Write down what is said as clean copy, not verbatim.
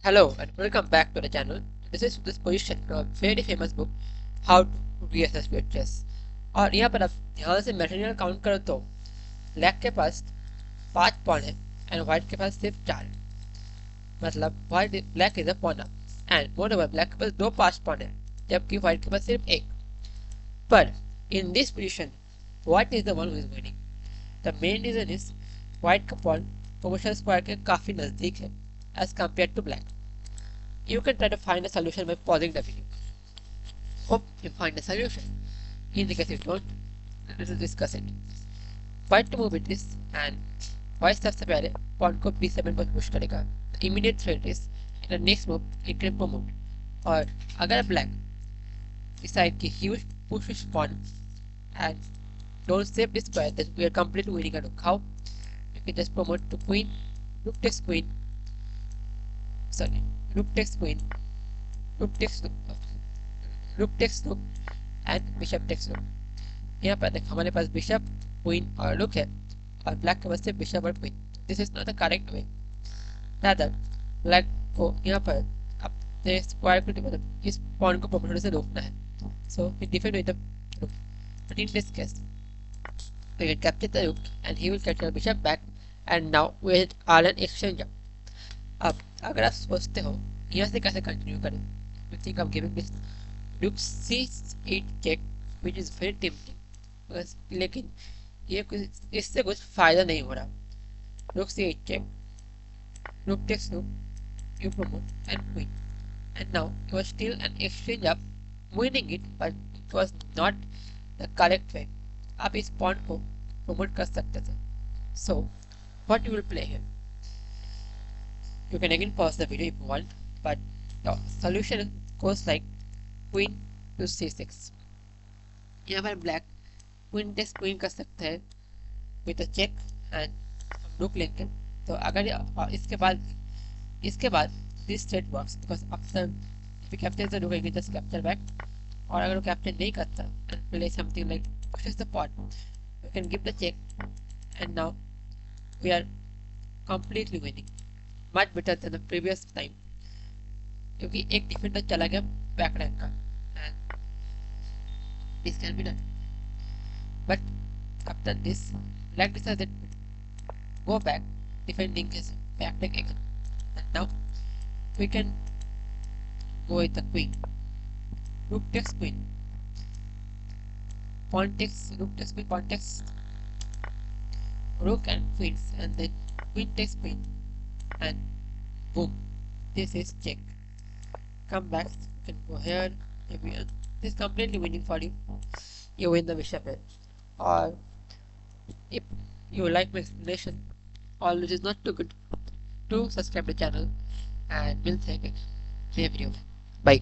Hello and welcome back to the channel. This position from a very famous book How to Reassess Your Chess। और यहाँ पर आप ध्यान से material count करो तो ब्लैक के पास 5 पॉन है एंड व्हाइट के पास सिर्फ 4 है। मतलब black is a pawn up and moreover black के पास 5 पॉन है जबकि व्हाइट के पास सिर्फ एक। पर in this position white is the one who is winning. The main reason is white का पॉन प्रोपोर्शनल स्क्वायर के काफी नजदीक है as compared to black. You can try to find a solution by pausing the video. Hope you find a solution. In the case you don't, let us discuss it. White to move it is and white सबसे पहले pawn को b7 पर push करेगा. The immediate threat is in the next move it can promote. और अगर black decide कि he will push his pawn and don't save this square, then we are completely winning a rook. How? You can just promote to queen, rook takes queen. Sorry, rook takes queen, rook takes rook and bishop takes rook। यहाँ पर देख हमारे पास bishop queen और रुक है और black के पास सिर्फ बिशप और queen. This is not the correct way. Rather black को यहाँ पर अपने स्क्वायर को मतलब इस पॉन को प्रोपोर्शनल से रोकना है। सो ही डिफेंड विद द रुक, but in this case we will capture the rook and he will capture the bishop back and now we are an exchange। अब अगर आप सोचते हो यहाँ से कैसे कंटिन्यू करें, you think of giving this rook c8 check which is very tempting, लेकिन ये इससे कुछ फायदा नहीं हो रहा। rook c8 check, rook takes rook, you promote and queen, and now it was still an exchange of winning it, but it was not the correct way। आप इस पॉइंट को प्रमोट कर सकते थे। so what you will play here? You can again pause the video if you want, but the solution goes like queen to c6। यहाँ पर black queen takes queen कर सकते हैं विद अ चेक एंड हम रुक लेंगे। तो अगर इसके बाद this thread works because after if you capture the रुक यू जस्ट कैप्चर बैक। और अगर वो कैप्चर नहीं करता and play something like pushes the pawn, you can give the check and now we are completely winning, much better than the previous time, क्योंकि एक defender चला गया बैक रैंक का and this can be done। but after this black decided to go back defending his back rank again, and now we can go with the queen, rook takes queen, pawn takes rook takes queen, pawn takes rook and queens, and then queen takes queen and boom, this is check। come back, you can go here, maybe this is completely winning for you, you win the bishop here। or if you like my explanation or it is not too good, do subscribe the channel and we'll take it in a video। Bye।